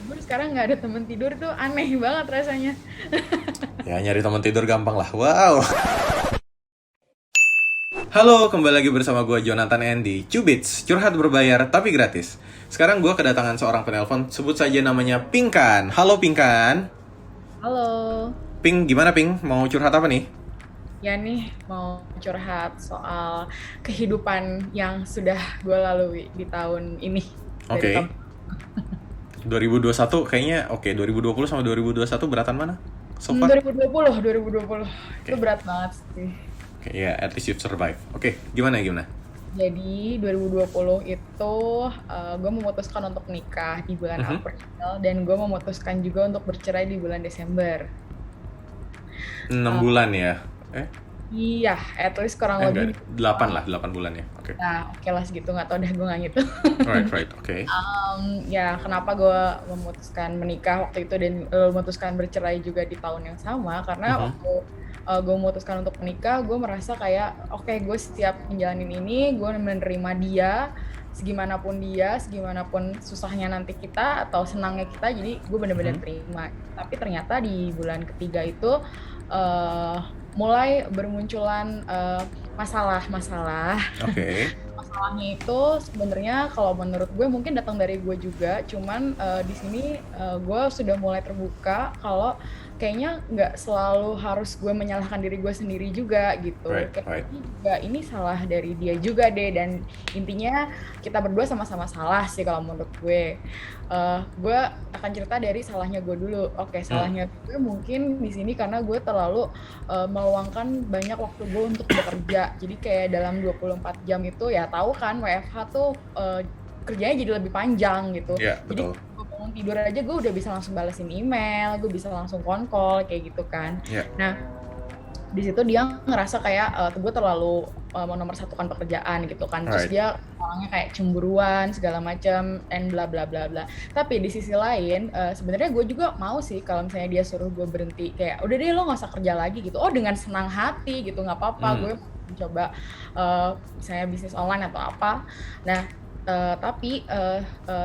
tidur, sekarang nggak ada temen tidur tuh aneh banget rasanya. Ya, nyari teman tidur gampang lah. Wow. Halo, kembali lagi bersama gue Jonathan Andy Cubits, curhat berbayar tapi gratis. Sekarang gue kedatangan seorang penelpon, sebut saja namanya Pingkan. Halo Pingkan. Halo, Ping, gimana Ping? Mau curhat apa nih? ya nih mau curhat soal kehidupan yang sudah gue lalui di tahun ini dari tahun. Oke. 2021 kayaknya oke. 2020 sama 2021 beratan mana? So far? 2020, 2020 itu Oke. berat banget sih. Oke, ya, at least you've survive. Oke, gimana? Jadi 2020 itu gue memutuskan untuk nikah di bulan Mhm. April dan gue memutuskan juga untuk bercerai di bulan Desember. 6 Eh, bulan ya. Eh, iya, at least kurang lebih enggak. 8 lah, 8 bulan ya. Oke. nah, oke lah segitu, nggak tau deh gue nggak gitu. Right. Oke. Ya kenapa gue memutuskan menikah waktu itu dan memutuskan bercerai juga di tahun yang sama karena Mhm. waktu gue memutuskan untuk menikah, gue merasa kayak oke, gue siap menjalanin ini, gue menerima dia, segimanapun susahnya nanti kita atau senangnya kita, jadi gue benar-benar Mhm. terima. Tapi ternyata di bulan ketiga itu uh, mulai bermunculan masalah-masalah. Oke. Masalahnya itu sebenarnya kalau menurut gue mungkin datang dari gue juga, cuman di sini gue sudah mulai terbuka kalau kayaknya nggak selalu harus gue menyalahkan diri gue sendiri juga gitu. Right. Kayaknya juga ini salah dari dia juga deh, dan intinya kita berdua sama-sama salah sih kalau menurut gue. Gue akan cerita dari salahnya gue dulu. Oke, Hmm. salahnya gue mungkin di sini karena gue terlalu meluangkan banyak waktu gue untuk bekerja. Jadi kayak dalam 24 jam itu ya tahu kan WFH tuh kerjanya jadi lebih panjang gitu. Ya, Jadi betul. gue bangun tidur aja gue udah bisa langsung balesin email, gue bisa langsung call kayak gitu kan. Ya. Nah, di situ dia ngerasa kayak gue terlalu nomor satukan pekerjaan gitu kan, terus Right. dia orangnya kayak cemburuan segala macam and bla bla bla bla. Tapi di sisi lain sebenarnya gue juga mau sih kalau misalnya dia suruh gue berhenti, kayak udah deh lo nggak usah kerja lagi gitu, oh dengan senang hati gitu, nggak apa-apa, Hmm. gue mencoba misalnya bisnis online atau apa. Nah, tapi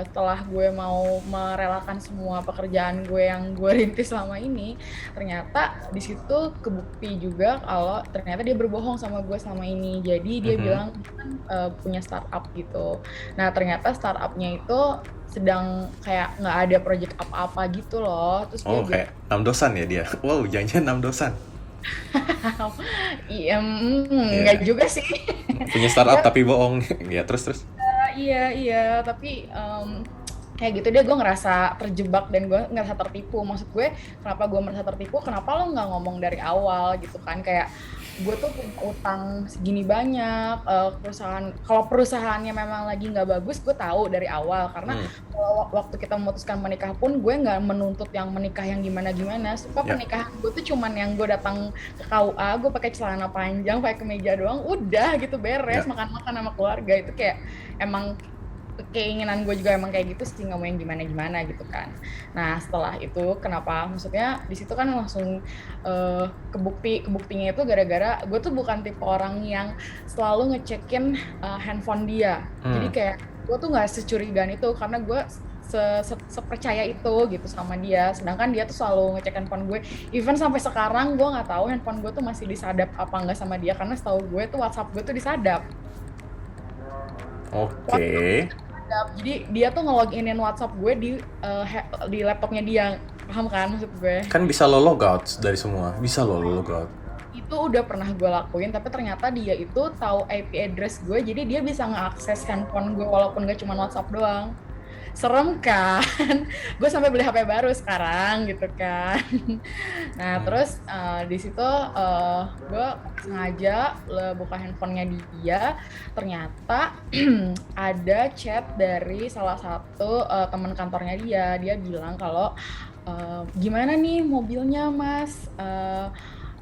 setelah gue mau merelakan semua pekerjaan gue yang gue rintis selama ini, ternyata di situ kebukti juga kalau ternyata dia berbohong sama gue selama ini. Jadi dia Mhm. bilang kan punya startup gitu. Nah ternyata startupnya itu sedang kayak nggak ada project apa-apa gitu loh. Terus dia Oh, bilang, kayak namdosan ya dia. Wow, jangan namdosan. iya, nggak Iya. juga sih. Punya Dia startup tapi bohong. Ya, terus. iya, tapi kayak gitu deh, gue ngerasa terjebak dan gue ngerasa tertipu. Maksud gue, kenapa gue merasa tertipu? Kenapa lo nggak ngomong dari awal gitu kan? Kayak gue tuh punya utang segini banyak, perusahaan. Kalau perusahaannya memang lagi nggak bagus, gue tahu dari awal. Karena Hmm. kalau waktu kita memutuskan menikah pun, gue nggak menuntut yang menikah yang gimana-gimana. Suka Ya. pernikahan gue tuh cuman yang gue datang ke KUA, gue pakai celana panjang, pakai kemeja doang, udah gitu beres, Ya. makan-makan sama keluarga. Itu kayak emang keinginan gue juga emang kayak gitu sih, nggak mau yang gimana-gimana gitu kan. Nah setelah itu kenapa, maksudnya di situ kan langsung kebuktinya itu gara-gara gue tuh bukan tipe orang yang selalu ngecekin handphone dia. Jadi Hmm. kayak gue tuh nggak securigaan itu karena gue sepercaya itu gitu sama dia, sedangkan dia tuh selalu ngecek handphone gue. Even sampai sekarang gue nggak tahu handphone gue tuh masih disadap apa enggak sama dia, karena setahu gue tuh WhatsApp gue tuh disadap. Oke. Jadi dia tuh ngeloginin WhatsApp gue di laptopnya dia, paham kan maksud gue? Kan bisa lo logout dari semua. Bisa lo logout. Itu udah pernah gue lakuin, tapi ternyata dia itu tahu IP address gue, jadi dia bisa ngeakses handphone gue walaupun gak cuma WhatsApp doang. Serem kan? Gue sampai beli HP baru sekarang gitu kan. Nah Hmm. terus di situ gue sengaja buka handphonenya dia, ternyata ada chat dari salah satu teman kantornya dia bilang kalau gimana nih mobilnya mas,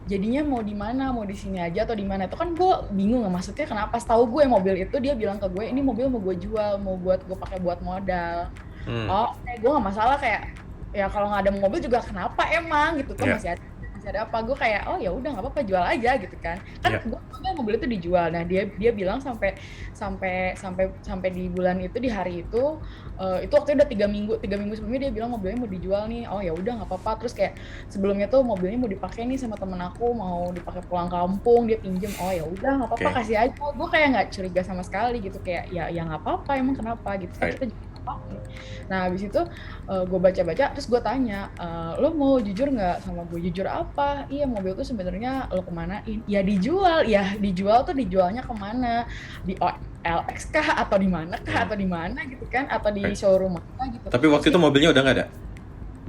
jadinya mau di mana, mau di sini aja atau di mana. Itu kan gue bingung, maksudnya kenapa, setahu gue mobil itu dia bilang ke gue ini mobil mau gue jual, mau buat gue pakai buat modal. Hmm. Oh gue nggak masalah, kayak ya kalau nggak ada mobil juga kenapa emang gitu, tuh Ya. masih ada masih ada apa, gue kayak oh ya udah nggak apa-apa, jual aja gitu kan Iya. gue maunya mobil itu dijual. Nah dia bilang sampai sampai sampai sampai di bulan itu, di hari itu waktu udah 3 minggu sebelumnya dia bilang mobilnya mau dijual nih. Oh ya udah nggak apa-apa. Terus kayak sebelumnya tuh mobilnya mau dipakai nih sama temen aku, mau dipakai pulang kampung, dia pinjem. Oh ya udah nggak apa-apa, Oke. kasih aja. Gue kayak nggak curiga sama sekali gitu, kayak ya nggak apa-apa, emang kenapa gitu kan, Right. kita juga nggak pakai. Nah habis itu gue baca-baca, terus gue tanya, lo mau jujur nggak sama gue? Jujur apa? Iya, mobil tuh sebenarnya lo kemanain? Ya dijual. Ya dijual tuh dijualnya kemana? Di OLX kah, atau di mana kah, Hmm. atau di mana gitu kan, atau di Right. showroom mana gitu. Tapi Terus waktu itu mobilnya udah nggak ada?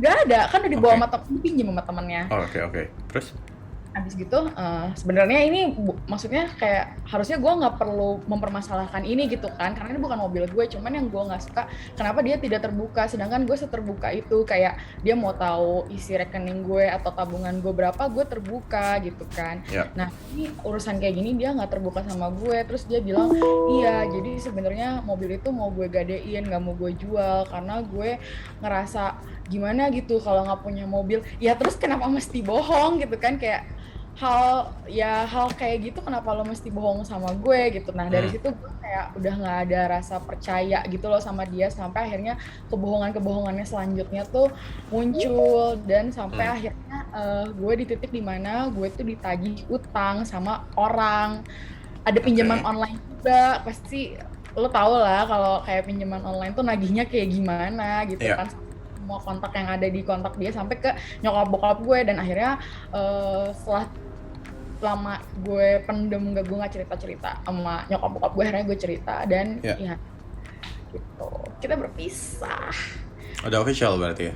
nggak ada, kan udah dibawa Oke. sama pinjem sama temennya. Oh, oke. Terus? Habis gitu, sebenarnya ini maksudnya kayak harusnya gue nggak perlu mempermasalahkan ini gitu kan, karena ini bukan mobil gue. Cuman yang gue nggak suka, kenapa dia tidak terbuka, sedangkan gue seterbuka itu. Kayak dia mau tahu isi rekening gue atau tabungan gue berapa, gue terbuka gitu kan. Ya. Nah ini urusan kayak gini dia nggak terbuka sama gue. Terus dia bilang, iya jadi sebenarnya mobil itu mau gue gadein, nggak mau gue jual, karena gue ngerasa gimana gitu kalau nggak punya mobil. Ya terus kenapa mesti bohong gitu kan, kayak hal kayak gitu, kenapa lo mesti bohong sama gue gitu. Nah dari situ gue kayak udah nggak ada rasa percaya gitu loh sama dia, sampai akhirnya kebohongannya selanjutnya tuh muncul, dan sampai akhirnya gue di titik dimana gue tuh ditagih utang sama orang. Ada pinjaman online juga, pasti lo tau lah kalau kayak pinjaman online tuh nagihnya kayak gimana gitu Iya. kan. Semua kontak yang ada di kontak dia sampai ke nyokap bokap gue. Dan akhirnya setelah lama gue pendem, gue nggak cerita sama nyokap bokap gue, akhirnya gue cerita, dan Ya. ya gitu kita berpisah. Udah official berarti ya?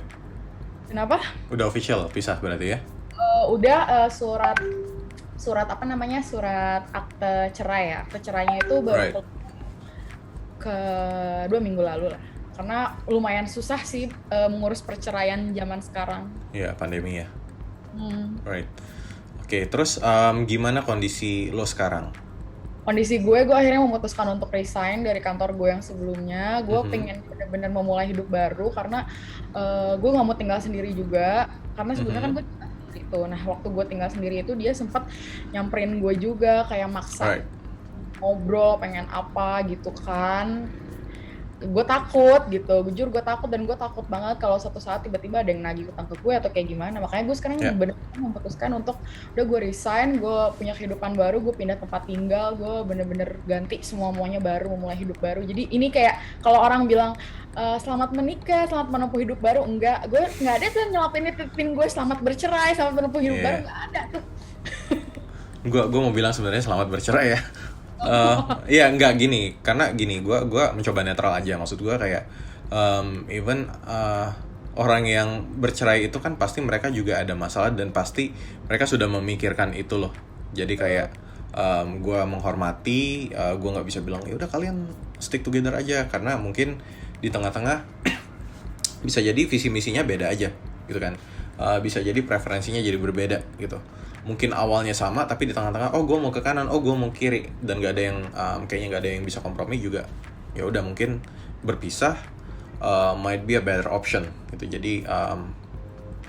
Kenapa? Udah official pisah berarti ya? Udah surat apa namanya, surat akte cerai ya. Akte cerainya itu baru Right. ke 2 minggu lalu lah, karena lumayan susah sih mengurus perceraian zaman sekarang. Iya, pandemi ya. Hmm. Right. Oke, terus gimana kondisi lo sekarang? Kondisi gue akhirnya memutuskan untuk resign dari kantor gue yang sebelumnya. Gue pengen benar-benar memulai hidup baru, karena gue nggak mau tinggal sendiri juga, karena sebenarnya kan gue tinggal sendiri tuh. Nah waktu gue tinggal sendiri itu dia sempat nyamperin gue juga, kayak maksa Right. ngobrol, pengen apa gitu kan. Gue takut gitu, jujur gue takut, dan gue takut banget kalau suatu saat tiba-tiba ada yang nagih utang ke gue atau kayak gimana. Makanya gue sekarang Ya. bener-bener memutuskan untuk udah gue resign, gue punya kehidupan baru, gue pindah tempat tinggal, gue bener-bener ganti semuanya baru, memulai hidup baru. Jadi ini kayak kalau orang bilang selamat menikah, selamat menempuh hidup baru, enggak, gue nggak ada tuh nyelapin gue selamat bercerai, selamat menempuh hidup Iya. baru, nggak ada tuh. Gue mau bilang sebenarnya selamat bercerai ya. Iya, nggak gini, karena gini, gue mencoba netral aja. Maksud gue kayak even orang yang bercerai itu kan pasti mereka juga ada masalah, dan pasti mereka sudah memikirkan itu loh. Jadi kayak gue menghormati, gue nggak bisa bilang ya udah kalian stick together aja, karena mungkin di tengah-tengah bisa jadi visi misinya beda aja gitu kan. Bisa jadi preferensinya jadi berbeda gitu. Mungkin awalnya sama tapi di tengah-tengah oh gue mau ke kanan, oh gue mau kiri, dan gak ada yang kayaknya gak ada yang bisa kompromi juga. Ya udah mungkin berpisah might be a better option gitu. Jadi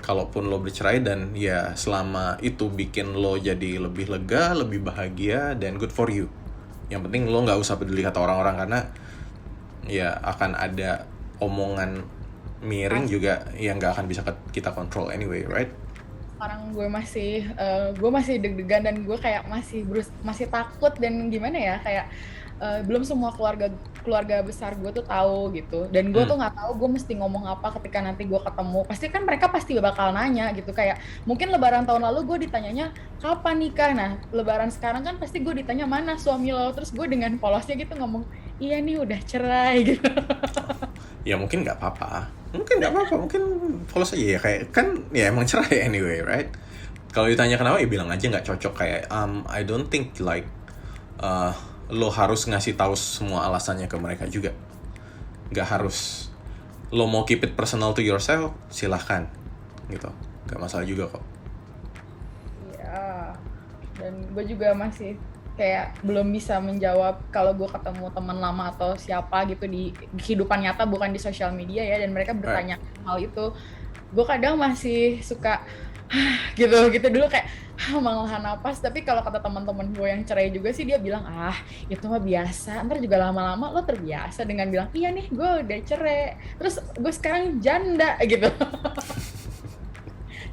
kalaupun lo bercerai dan ya selama itu bikin lo jadi lebih lega, lebih bahagia, dan good for you. Yang penting lo nggak usah peduli kata orang-orang, karena ya akan ada omongan miring juga yang nggak akan bisa kita kontrol anyway, right? Sekarang gue masih deg-degan, dan gue kayak masih takut, dan gimana ya, kayak belum semua keluarga besar gue tuh tahu gitu, dan gue tuh nggak tahu gue mesti ngomong apa ketika nanti gue ketemu. Pasti kan mereka pasti bakal nanya gitu, kayak mungkin lebaran tahun lalu gue ditanyanya kapan nikah, nah lebaran sekarang kan pasti gue ditanya mana suami lo, terus gue dengan polosnya gitu ngomong iya nih udah cerai gitu. Ya mungkin nggak apa-apa, mungkin polos aja ya, kayak kan ya emang cerai anyway, right? Kalau ditanya kenapa ya bilang aja nggak cocok, kayak I don't think like lo harus ngasih tahu semua alasannya ke mereka juga. Nggak harus. Lo mau keep it personal to yourself, silahkan gitu, nggak masalah juga kok. Iya, dan gue juga masih kayak belum bisa menjawab kalau gue ketemu teman lama atau siapa gitu di kehidupan nyata, bukan di sosial media ya, dan mereka bertanya hal itu. Gue kadang masih suka gitu gitu dulu kayak menghela napas. Tapi kalau kata teman-teman gue yang cerai juga sih, dia bilang itu mah biasa, ntar juga lama-lama lo terbiasa dengan bilang iya nih gue udah cerai, terus gue sekarang janda gitu.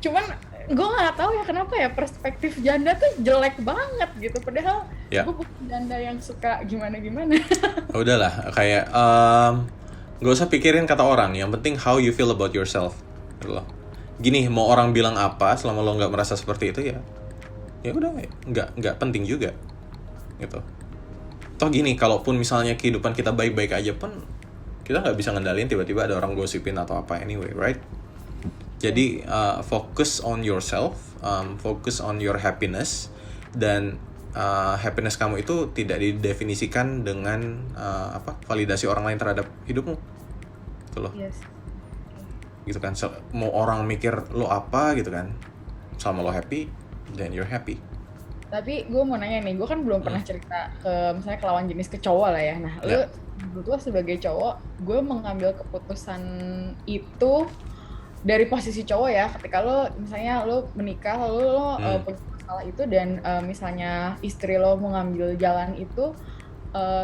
Cuman gue nggak tahu ya kenapa ya perspektif janda tuh jelek banget gitu, padahal Ya, gue bukan janda yang suka gimana-gimana. udahlah kayak nggak usah pikirin kata orang, yang penting how you feel about yourself gitu loh. Gini, mau orang bilang apa, selama lo nggak merasa seperti itu ya, ya udah, nggak penting juga gitu. Toh gini, kalaupun misalnya kehidupan kita baik-baik aja pun, kita nggak bisa ngendalin tiba-tiba ada orang gosipin atau apa anyway, right? Jadi focus on yourself, focus on your happiness, dan happiness kamu itu tidak didefinisikan dengan validasi orang lain terhadap hidupmu, gitu loh. Yes. Gitu kan, mau orang mikir lo apa gitu kan, selama lo happy, then you're happy. Tapi gue mau nanya nih, gue kan belum pernah cerita ke misalnya ke lawan jenis, ke cowok lah ya. Nah, Ya. menurut lo sebagai cowok, gue mengambil keputusan itu dari posisi cowok ya. Ketika lo misalnya lo menikah, lalu lo punya masalah itu, dan misalnya istri lo mengambil jalan itu,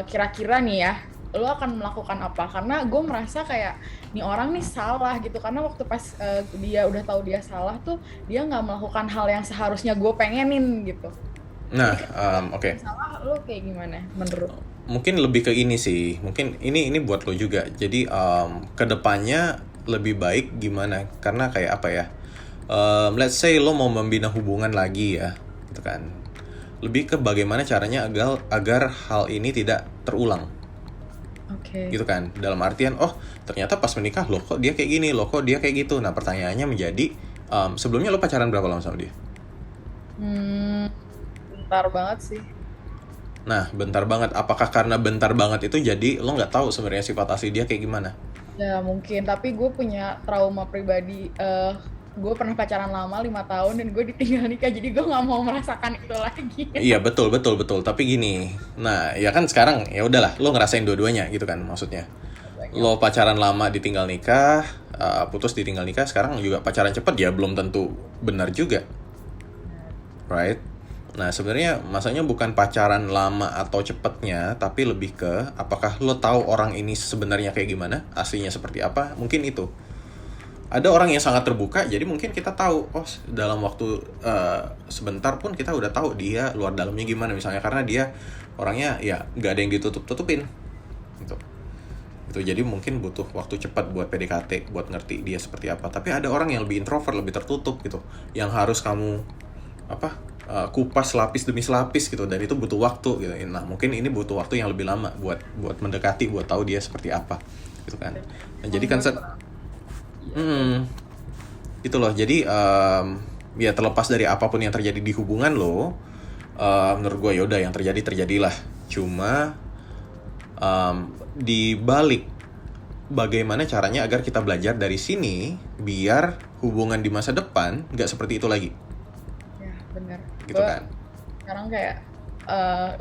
kira-kira nih ya, lo akan melakukan apa? Karena gue merasa kayak nih orang nih salah gitu, karena waktu pas dia udah tahu dia salah tuh, dia nggak melakukan hal yang seharusnya gue pengenin gitu. Nah, Jadi oke. salah lo kayak gimana menurut? Mungkin lebih ke ini sih, mungkin ini buat lo juga. Jadi kedepannya lebih baik gimana, karena kayak apa ya, let's say lo mau membina hubungan lagi ya gitu kan, lebih ke bagaimana caranya agar hal ini tidak terulang Oke. gitu kan. Dalam artian, oh ternyata pas menikah lo kok dia kayak gini, lo kok dia kayak gitu. Nah pertanyaannya menjadi, sebelumnya lo pacaran berapa lama sama dia? Bentar banget sih. Nah bentar banget, apakah karena bentar banget itu jadi lo nggak tahu sebenarnya sifat asli dia kayak gimana? Ya mungkin, tapi gue punya trauma pribadi. Gue pernah pacaran lama 5 tahun dan gue ditinggal nikah, jadi gue nggak mau merasakan itu lagi. Iya betul. Tapi gini, nah ya kan sekarang ya udahlah, lo ngerasain dua-duanya gitu kan maksudnya. Lo pacaran lama ditinggal nikah, putus ditinggal nikah, sekarang juga pacaran cepet ya belum tentu benar juga, right? Nah sebenarnya masanya bukan pacaran lama atau cepetnya, tapi lebih ke apakah lo tahu orang ini sebenarnya kayak gimana, aslinya seperti apa, mungkin itu. Ada orang yang sangat terbuka, jadi mungkin kita tahu, oh dalam waktu sebentar pun kita udah tahu dia luar dalamnya gimana, misalnya karena dia orangnya ya nggak ada yang ditutup-tutupin gitu. Jadi mungkin butuh waktu cepat buat PDKT, buat ngerti dia seperti apa. Tapi ada orang yang lebih introvert, lebih tertutup gitu, yang harus kamu kupas lapis demi lapis gitu, dan itu butuh waktu gitu. Nah mungkin ini butuh waktu yang lebih lama buat mendekati, buat tahu dia seperti apa gitu kan. Nah, jadi kan itu loh. Jadi ya terlepas dari apapun yang terjadi di hubungan lo, menurut gue yaudah yang terjadilah. Cuma di balik bagaimana caranya agar kita belajar dari sini biar hubungan di masa depan nggak seperti itu lagi. Ya benar. Gitu Gue kan. sekarang kayak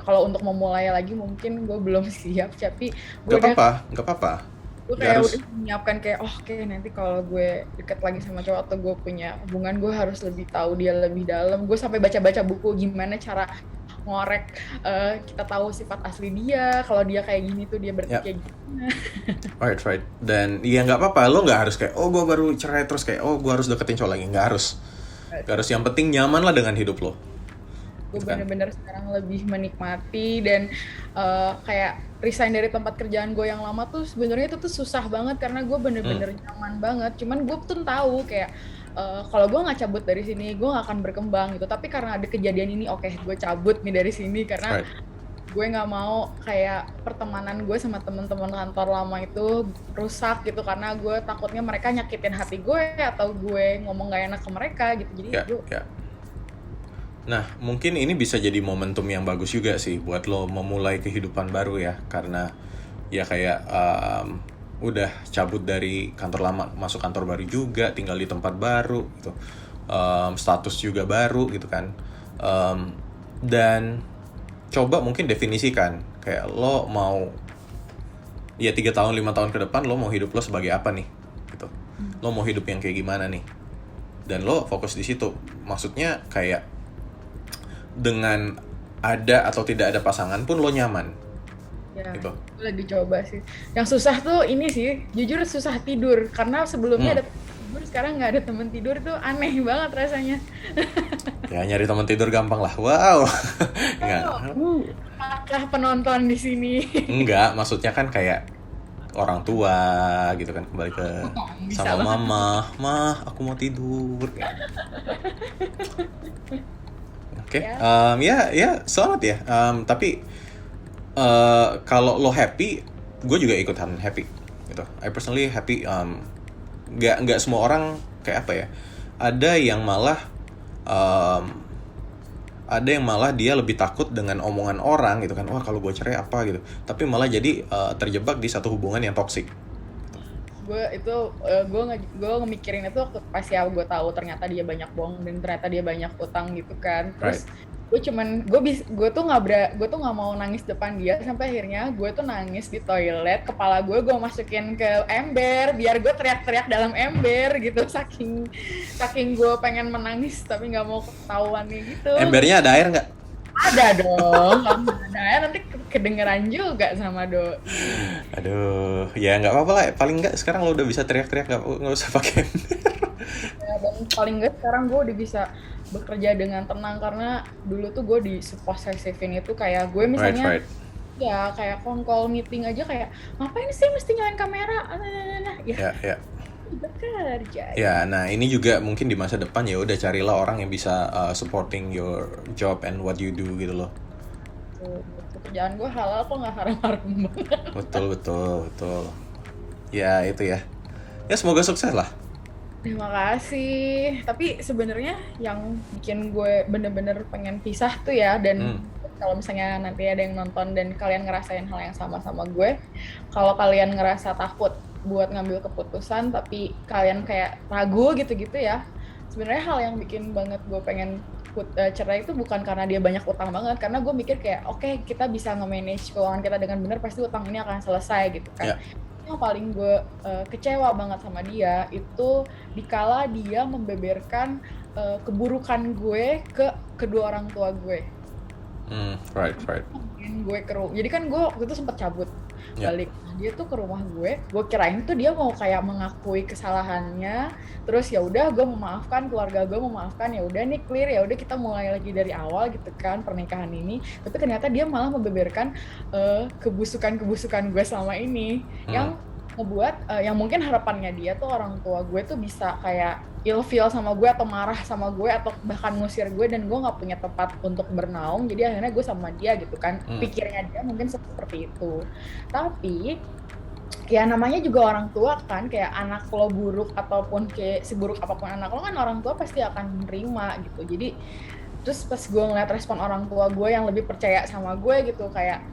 kalau untuk memulai lagi mungkin gue belum siap, tapi gue Nggak apa-apa. gue kayak udah menyiapkan kayak oke, nanti kalau gue deket lagi sama cowok atau gue punya hubungan, gue harus lebih tahu dia lebih dalam. Gue sampai baca-baca buku gimana cara ngorek, kita tahu sifat asli dia, kalau dia kayak gini tuh dia berarti kayak gimana. Right. Dan ya nggak apa-apa, lo nggak harus kayak oh gue baru cerai terus kayak oh gue harus deketin cowok lagi, nggak harus. Yang penting nyaman lah dengan hidup lo. Gue bener-bener sekarang lebih menikmati, dan kayak resign dari tempat kerjaan gue yang lama tuh sebenarnya itu tuh susah banget karena gue bener-bener nyaman banget. Cuman gue tuh tahu kayak kalau gue nggak cabut dari sini gue nggak akan berkembang gitu. Tapi karena ada kejadian ini, oke, gue cabut nih dari sini karena gue nggak mau kayak pertemanan gue sama teman-teman kantor lama itu rusak gitu, karena gue takutnya mereka nyakitin hati gue atau gue ngomong nggak enak ke mereka gitu. Jadi Nah, mungkin ini bisa jadi momentum yang bagus juga sih buat lo memulai kehidupan baru ya, karena ya kayak udah cabut dari kantor lama, masuk kantor baru juga, tinggal di tempat baru gitu, status juga baru gitu kan, dan coba mungkin definisikan kayak lo mau ya 3 tahun 5 tahun ke depan lo mau hidup lo sebagai apa nih gitu, lo mau hidup yang kayak gimana nih dan lo fokus di situ. Maksudnya kayak dengan ada atau tidak ada pasangan pun lo nyaman Ya, gitu. gue lagi coba sih. Yang susah tuh ini sih, jujur susah tidur. Karena sebelumnya ada temen tidur, sekarang nggak ada temen tidur tuh aneh banget rasanya. Ya nyari teman tidur gampang lah. Wow. Enggak. Apakah penonton di sini? Enggak, maksudnya kan kayak orang tua gitu kan, kembali ke Bisa sama banget. mama, aku mau tidur. Oke, ya selamat ya. Tapi kalau lo happy, gue juga ikutan happy gitu. I personally happy. Nggak semua orang kayak apa ya. Ada yang malah dia lebih takut dengan omongan orang gitu kan. Wah, kalau gue cerai apa gitu. Tapi malah jadi terjebak di satu hubungan yang toksik. Gue ngemikirin itu waktu pas ya gue tahu ternyata dia banyak bohong dan ternyata dia banyak utang gitu kan. Terus gue tuh nggak mau nangis depan dia, sampai akhirnya gue tuh nangis di toilet, kepala gue masukin ke ember biar gue teriak-teriak dalam ember gitu, saking gue pengen menangis tapi nggak mau ketahuan nih gitu. Embernya ada air nggak? Ada dong, kalau ada air nanti kedengeran juga sama doi. Aduh, ya nggak apa-apa lah. Paling nggak sekarang lo udah bisa teriak-teriak, nggak usah pakai ember. Ya, dan paling nggak sekarang gue udah bisa bekerja dengan tenang, karena dulu tuh gue di posesifin itu kayak gue misalnya Right. ya kayak phone call meeting aja kayak ngapain sih mesti nyalain kamera, ya Ya. bekerja. Ya, nah ini juga mungkin di masa depan ya udah carilah orang yang bisa supporting your job and what you do gitu loh. Tuh, kerjaan gue halal kok, nggak haram-haram banget. Betul. Ya itu ya. Ya semoga sukses lah. Terima kasih. Tapi sebenarnya yang bikin gue bener-bener pengen pisah tuh ya, dan kalau misalnya nanti ada yang nonton dan kalian ngerasain hal yang sama gue, kalau kalian ngerasa takut buat ngambil keputusan tapi kalian kayak ragu gitu-gitu ya, sebenarnya hal yang bikin banget gue pengen cerai itu bukan karena dia banyak utang banget, karena gue mikir kayak oke, kita bisa nge-manage keuangan kita dengan benar, pasti utang ini akan selesai gitu kan. Yang paling gue kecewa banget sama dia itu dikala dia membeberkan keburukan gue ke kedua orang tua gue. Right. Gue ke rumah, jadi kan gue waktu itu sempat cabut balik. Dia tuh ke rumah gue kirain tuh dia mau kayak mengakui kesalahannya, terus ya udah gue memaafkan, keluarga gue memaafkan, ya udah nih clear, ya udah kita mulai lagi dari awal gitu kan pernikahan ini. Tapi ternyata dia malah membeberkan kebusukan gue selama ini, yang ngebuat yang mungkin harapannya dia tuh orang tua gue tuh bisa kayak ilfeel sama gue atau marah sama gue atau bahkan ngusir gue, dan gue nggak punya tempat untuk bernaung, jadi akhirnya gue sama dia gitu kan. Pikirnya dia mungkin seperti itu. Tapi ya namanya juga orang tua kan, kayak anak lo buruk ataupun kayak seburuk apapun anak lo kan, orang tua pasti akan menerima gitu. Jadi terus pas gue ngeliat respon orang tua gue yang lebih percaya sama gue gitu, kayak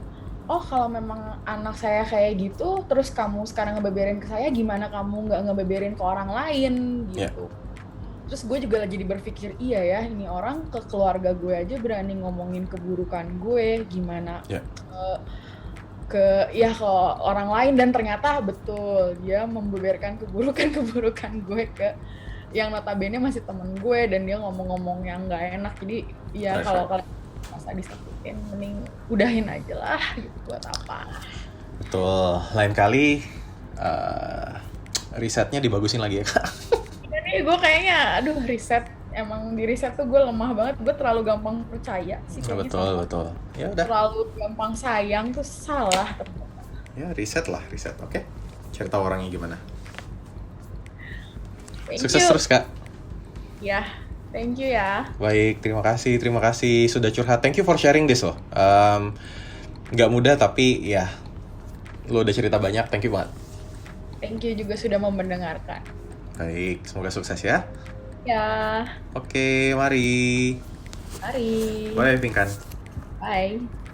oh kalau memang anak saya kayak gitu, terus kamu sekarang ngebeberin ke saya, gimana kamu nggak ngebeberin ke orang lain gitu. Terus gue juga lagi berpikir, iya ya, ini orang ke keluarga gue aja berani ngomongin keburukan gue, gimana ke orang lain. Dan ternyata betul, dia membeberkan keburukan gue ke yang notabene masih temen gue, dan dia ngomong-ngomong yang nggak enak. Jadi ya kalau kalian masa disakitin, mending udahin aja lah gitu, buat apa. Betul. Lain kali risetnya dibagusin lagi ya Kak. Ini gue kayaknya emang di riset tuh gue lemah banget, gue terlalu gampang percaya sih. Betul. Ya udah. Terlalu gampang sayang tuh salah ternyata. Ya riset. Oke. Cerita orangnya gimana. Sukses terus Kak. Ya. Thank you ya. Baik, terima kasih sudah curhat. Thank you for sharing this loh. Nggak mudah tapi ya lo udah cerita banyak. Thank you banget. Thank you juga sudah mau mendengarkan. Baik, semoga sukses ya. Ya. Oke, mari. Mari. Bye, Pinkan. Bye.